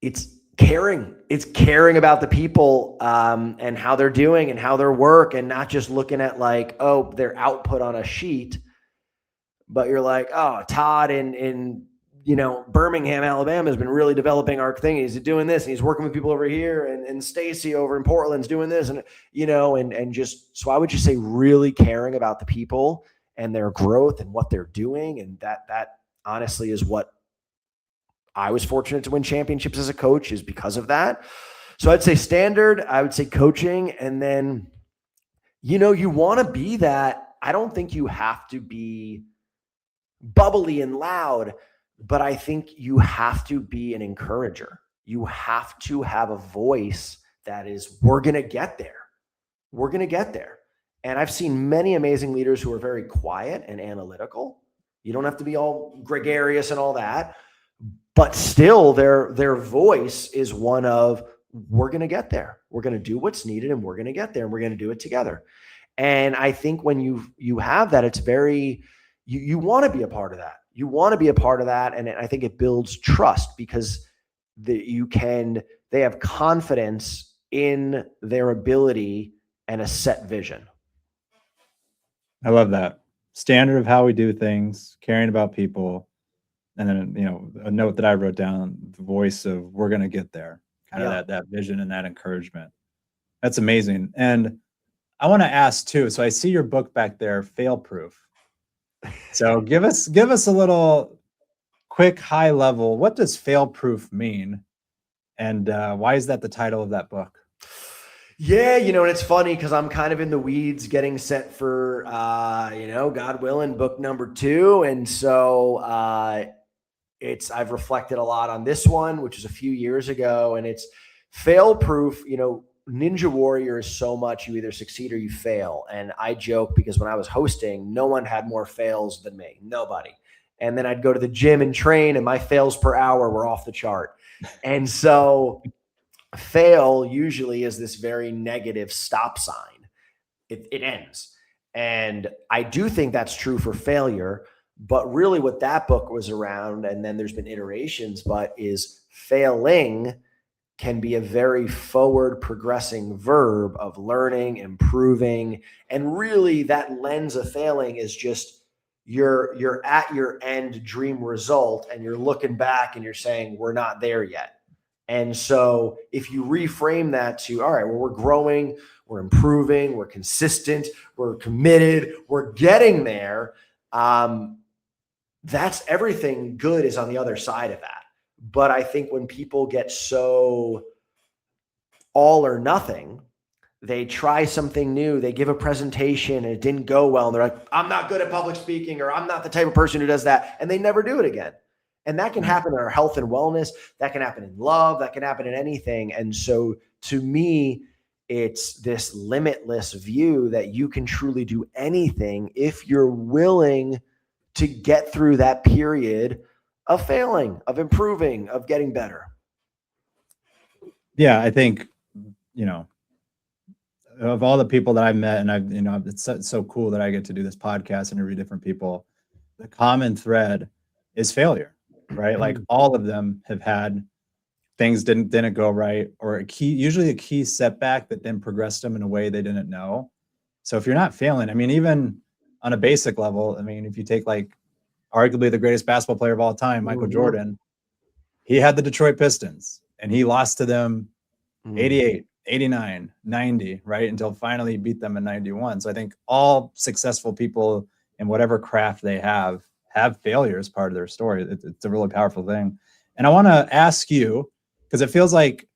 it's caring about the people and how they're doing and how their work, and not just looking at like, oh, their output on a sheet, but you're like, oh, Todd in Birmingham, Alabama has been really developing our thing. He's doing this and he's working with people over here, and Stacy over in Portland's doing this, and and just, so I would just say really caring about the people and their growth and what they're doing. And that honestly is what I was fortunate to win championships as a coach, is because of that. So I'd say standard, I would say coaching. And then, you want to be that. I don't think you have to be bubbly and loud, but I think you have to be an encourager. You have to have a voice that is, we're going to get there. We're going to get there. And I've seen many amazing leaders who are very quiet and analytical. You don't have to be all gregarious and all that, but still their voice is one of, we're going to get there. We're going to do what's needed, and we're going to get there, and we're going to do it together. And I think when you have that, it's very, you want to be a part of that. You want to be a part of that. And I think it builds trust, because they have confidence in their ability and a set vision. I love that. Standard of how we do things, caring about people. And then, a note that I wrote down, the voice of, we're going to get there, kind of that vision and that encouragement. That's amazing. And I want to ask too, so I see your book back there, Fail Proof. So give us a little quick high level. What does fail proof mean? And why is that the title of that book? Yeah, and it's funny because I'm kind of in the weeds getting set for, God willing, book number 2. And so I've reflected a lot on this one, which is a few years ago, and it's fail proof. Ninja Warrior is so much, you either succeed or you fail. And I joke because when I was hosting, no one had more fails than me, nobody. And then I'd go to the gym and train, and my fails per hour were off the chart. And so fail usually is this very negative stop sign. It ends. And I do think that's true for failure. But really, what that book was around, and then there's been iterations, but is failing can be a very forward progressing verb of learning, improving. And really, that lens of failing is just you're at your end dream result, and you're looking back and you're saying, we're not there yet. And so if you reframe that to, all right, well, we're growing, we're improving, we're consistent, we're committed, we're getting there. That's everything good is on the other side of that. But I think when people get so all or nothing, they try something new, they give a presentation and it didn't go well. And they're like, I'm not good at public speaking, or I'm not the type of person who does that. And they never do it again. And that can happen in our health and wellness. That can happen in love. That can happen in anything. And so to me, it's this limitless view that you can truly do anything if you're willing to get through that period of failing, of improving, of getting better. Yeah, I think, of all the people that I've met, and it's so cool that I get to do this podcast and interview different people, the common thread is failure, right? Like all of them have had things didn't go right, or usually a key setback that then progressed them in a way they didn't know. So if you're not failing, even on a basic level, if you take like arguably the greatest basketball player of all time, Michael Jordan, he had the Detroit Pistons and he lost to them 88, 89, 90, right? Until finally he beat them in 91. So I think all successful people in whatever craft they have failure as part of their story. It's a really powerful thing. And I want to ask you, because it feels like,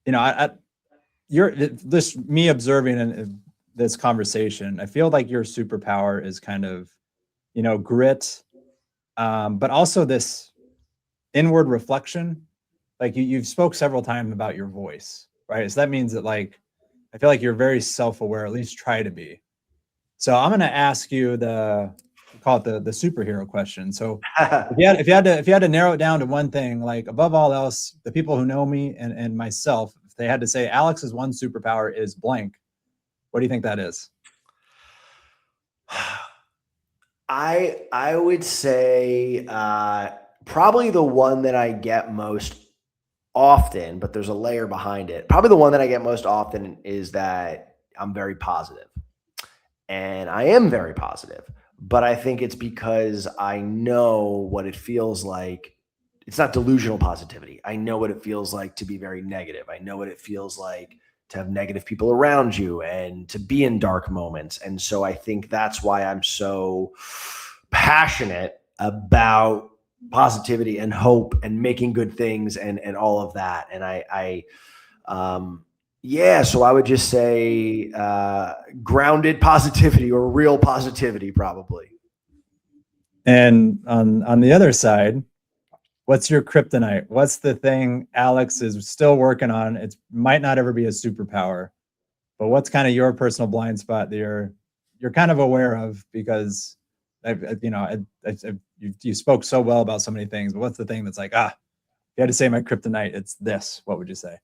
you're this me observing in this conversation. I feel like your superpower is kind of, grit, but also this inward reflection. Like you've spoke several times about your voice, right? So that means that I feel like you're very self-aware, at least try to be. So I'm going to ask you call it the superhero question. So if you had to narrow it down to one thing, like above all else, the people who know me and myself, if they had to say Alex's one superpower is blank, what do you think that is? I would say probably the one that I get most often, but there's a layer behind it. Probably the one that I get most often is that I'm very positive. And I am very positive, but I think it's because I know what it feels like. It's not delusional positivity. I know what it feels like to be very negative. I know what it feels like to have negative people around you and to be in dark moments. And so I think that's why I'm so passionate about positivity and hope and making good things and all of that. And so I would just say grounded positivity or real positivity, probably. And on the other side, what's your kryptonite? What's the thing Alex is still working on? It might not ever be a superpower, but what's kind of your personal blind spot that you're kind of aware of? Because you spoke so well about so many things, but what's the thing that's like, if you had to say my kryptonite, it's this, what would you say?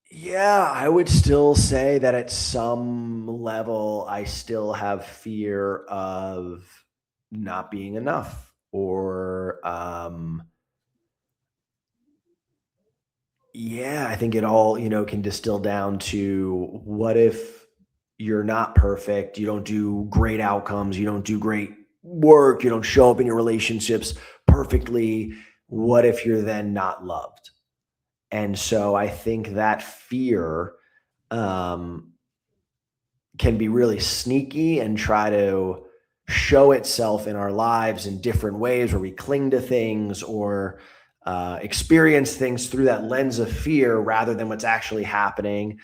Yeah, I would still say that at some level, I still have fear of not being enough, or I think it all, can distill down to, what if you're not perfect, you don't do great outcomes, you don't do great work, you don't show up in your relationships perfectly. What if you're then not loved? And so I think that fear can be really sneaky and try to show itself in our lives in different ways, where we cling to things or experience things through that lens of fear rather than what's actually happening.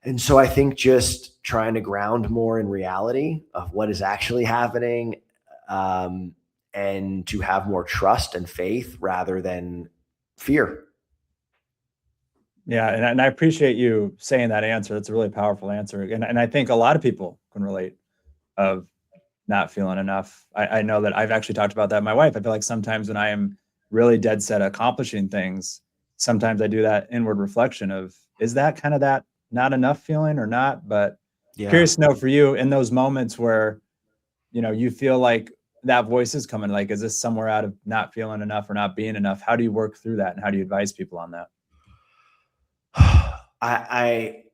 And so I think just trying to ground more in reality of what is actually happening, and to have more trust and faith rather than fear. Yeah, and I appreciate you saying that answer. That's a really powerful answer, and I think a lot of people can relate of not feeling enough. I know that I've actually talked about that with my wife. I feel like sometimes when I am really dead set accomplishing things, sometimes I do that inward reflection of, is that kind of that not enough feeling or not? But Yeah. curious to know for you in those moments where, you feel like that voice is coming, like, is this somewhere out of not feeling enough or not being enough? How do you work through that? And how do you advise people on that? I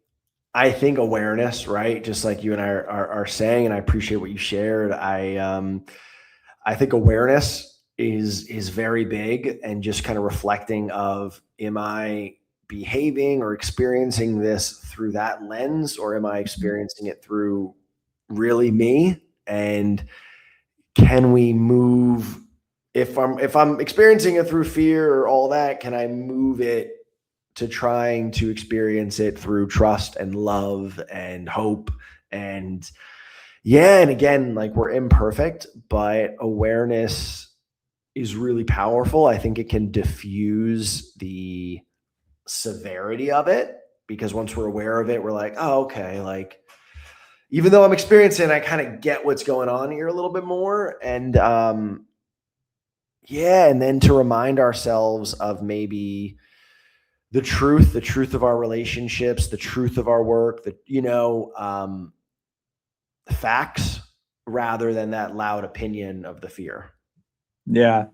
I think awareness, right? Just like you and I are saying, and I appreciate what you shared. I think awareness is very big, and just kind of reflecting of, am I behaving or experiencing this through that lens, or am I experiencing it through really me? And can we move, if I'm experiencing it through fear or all that, can I move it to trying to experience it through trust and love and hope? And yeah, and again, like, we're imperfect, but awareness is really powerful. I think it can diffuse the severity of it, because once we're aware of it, we're like, oh, okay, like, even though I'm experiencing it, I kind of get what's going on here a little bit more. And yeah, and then to remind ourselves of maybe the truth of our relationships, the truth of our work, facts, rather than that loud opinion of the fear. Yeah.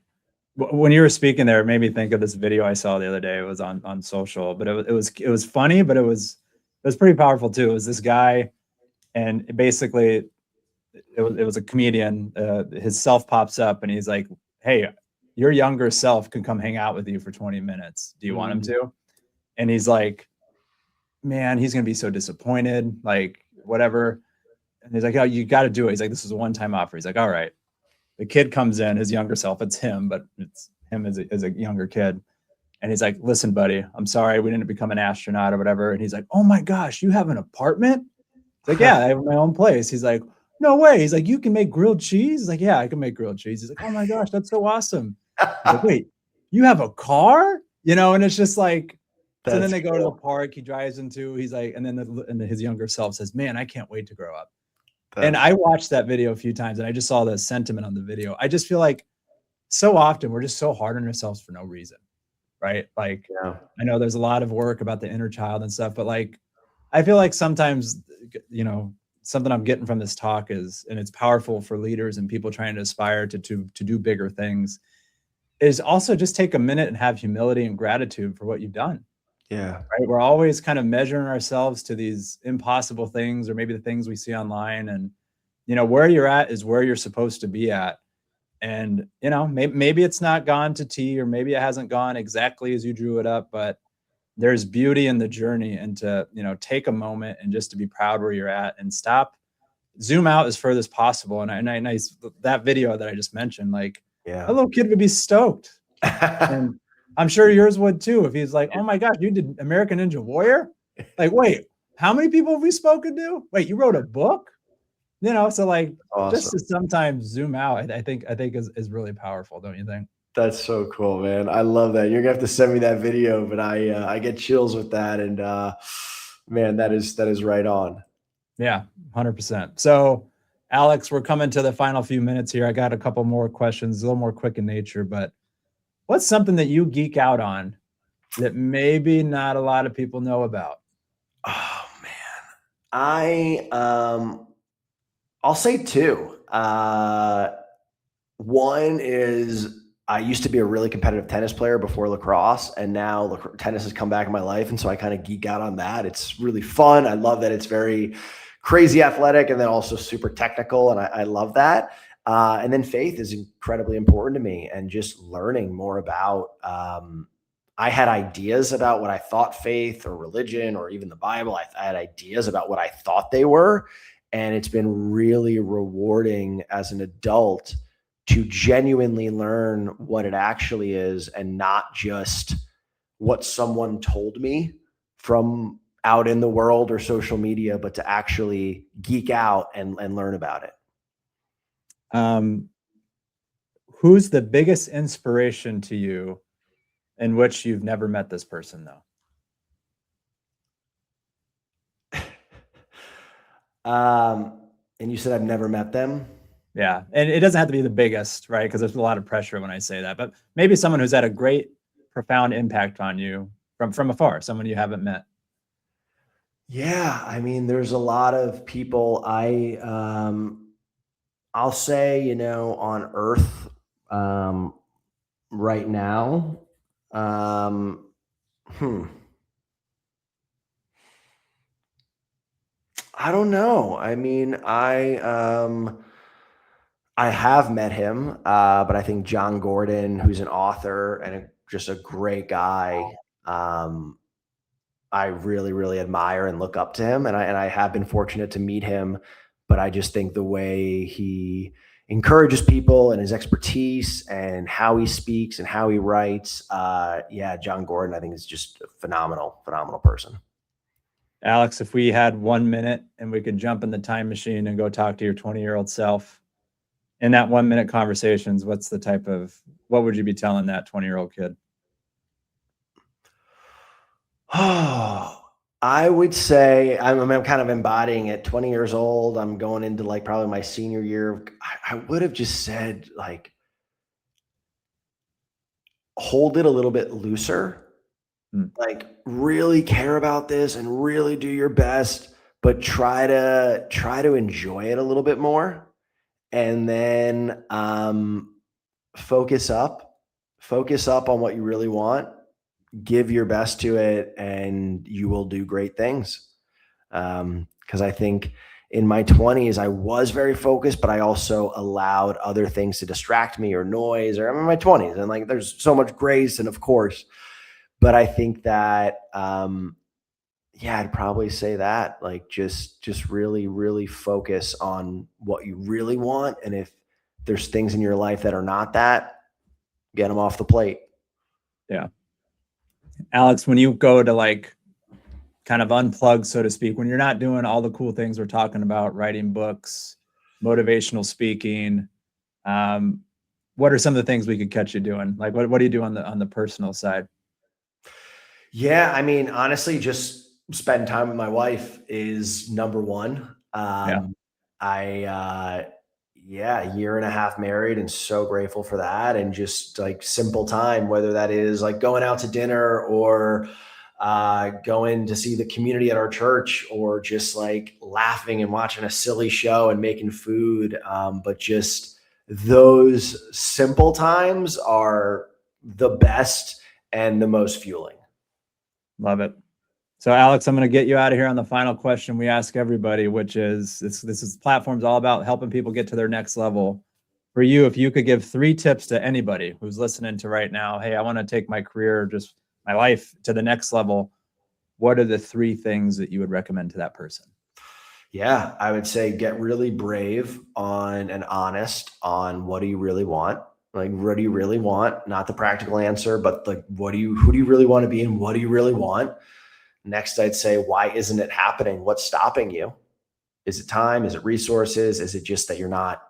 When you were speaking there, it made me think of this video I saw the other day. It was on social, but it was funny, but it was pretty powerful too. It was this guy, and basically it was a comedian. His self pops up, and he's like, "Hey, your younger self can come hang out with you for 20 minutes. Do you want him Mhm. to?" And he's like, "Man, he's gonna be so disappointed, like whatever." And he's like, "Oh, you got to do it." He's like, "This is a one-time offer." He's like, "All right." The kid comes in, his younger self. It's him, but it's him as a younger kid. And he's like, "Listen, buddy, I'm sorry we didn't become an astronaut or whatever." And he's like, "Oh my gosh, you have an apartment?" It's like, "Yeah, I have my own place." He's like, "No way." He's like, "You can make grilled cheese?" He's like, "Yeah, I can make grilled cheese." He's like, "Oh my gosh, that's so awesome." He's like, "Wait, you have a car?" And it's just like, so then That's they go to the cool. park, he drives into, he's like, and then his younger self says, "Man, I can't wait to grow up." And That's I watched that video a few times, and I just saw the sentiment on the video. I just feel like so often we're just so hard on ourselves for no reason, right? Like, yeah. I know there's a lot of work about the inner child and stuff, but like, I feel like sometimes, something I'm getting from this talk is, and it's powerful for leaders and people trying to aspire to do bigger things, is also just take a minute and have humility and gratitude for what you've done, Yeah. right? We're always kind of measuring ourselves to these impossible things, or maybe the things we see online, and where you're at is where you're supposed to be at. And maybe it's not gone to T, or maybe it hasn't gone exactly as you drew it up, but there's beauty in the journey, and to take a moment and just to be proud where you're at, and zoom out as further as possible. And that video that I just mentioned, like, a Yeah. little kid would be stoked, and I'm sure yours would too, if he's like, "Oh my gosh, you did American Ninja Warrior?" Like, "Wait, how many people have we spoken to? Wait, you wrote a book?" So like, just Awesome. to sometimes zoom out, I think is really powerful, don't you think? That's so cool, man. I love that. You're gonna have to send me that video, but I get chills with that, and man, that is right on. Yeah, 100%. So, Alex, we're coming to the final few minutes here. I got a couple more questions, a little more quick in nature, but what's something that you geek out on that maybe not a lot of people know about? Oh man, I'll say two. One is, I used to be a really competitive tennis player before lacrosse, and now tennis has come back in my life, and so I kind of geek out on that. It's really fun. I love that it's very crazy athletic, and then also super technical, and I love that. And then faith is incredibly important to me, and just learning more about. I had ideas about what I thought faith or religion or even the Bible. I had ideas about what I thought they were, And it's been really rewarding as an adult to genuinely learn what it actually is and not just what someone told me from out in the world or social media, but to actually geek out and learn about it. Who's the biggest inspiration to you in which you've never met this person though? And you said I've never met them. Yeah. And it doesn't have to be the biggest, right? Because there's a lot of pressure when I say that, but maybe someone who's had a great, profound impact on you from afar, someone you haven't met. Yeah. I mean, there's a lot of people I'll say, you know, on earth, right now, um, I don't know. I mean, I have met him, but I think John Gordon, who's an author and just a great guy, I really, really admire and look up to him, and I have been fortunate to meet him. But I just think the way he encourages people and his expertise and how he speaks and how he writes, yeah, John Gordon, I think is just a phenomenal, phenomenal person. Alex, if we had 1 minute and we could jump in the time machine and go talk to your 20-year-old self in that 1 minute conversations, what would you be telling that 20-year-old kid? Oh, I would say I'm kind of embodying it. 20 years old, I'm going into like probably my senior year. I would have just said like, hold it a little bit looser. Like really care about this and really do your best, but try to enjoy it a little bit more. And then focus up on what you really want, give your best to it, and you will do great things. Because I think in my 20s, I was very focused, but I also allowed other things to distract me or noise, or I'm in my 20s and like there's so much grace. And of course, but I think that, yeah, I'd probably say that like, just really, really focus on what you really want. And if there's things in your life that are not that, get them off the plate. Yeah. Alex, when you go to like kind of unplug, so to speak, when you're not doing all the cool things we're talking about, writing books, motivational speaking, what are some of the things we could catch you doing? Like what do you do on the personal side? Yeah, I mean, honestly, just spend time with my wife is number one. Yeah, a year and a half married and so grateful for that. And just like simple time, whether that is like going out to dinner or going to see the community at our church, or just like laughing and watching a silly show and making food. But just those simple times are the best and the most fueling. Love it. So Alex, I'm going to get you out of here on the final question we ask everybody, which is this platform's all about helping people get to their next level. For you, if you could give 3 tips to anybody who's listening to right now, hey, I want to take my career, just my life to the next level. What are the 3 things that you would recommend to that person? Yeah, I would say get really brave on and honest on what do you really want? Like, what do you really want? Not the practical answer, but like, who do you really want to be and what do you really want? Next, I'd say, why isn't it happening? What's stopping you? Is it time? Is it resources? Is it just that you're not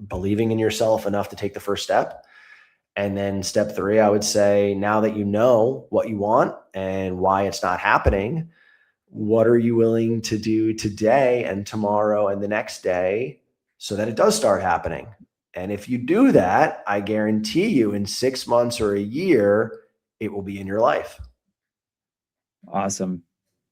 believing in yourself enough to take the first step? And then step 3, I would say, now that you know what you want and why it's not happening, what are you willing to do today and tomorrow and the next day so that it does start happening? And if you do that, I guarantee you in 6 months or a year, it will be in your life. Awesome.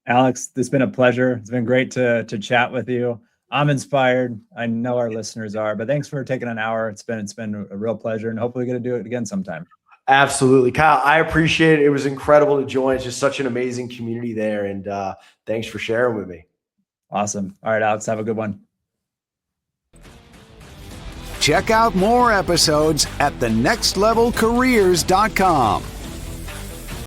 Alex, it's been a pleasure. It's been great to chat with you. I'm inspired. I know our listeners are, but thanks for taking an hour. It's been a real pleasure, and hopefully we're going to do it again sometime. Absolutely. Kyle, I appreciate it. It was incredible to join. It's just such an amazing community there. And thanks for sharing with me. Awesome. All right, Alex, have a good one. Check out more episodes at thenextlevelcareers.com.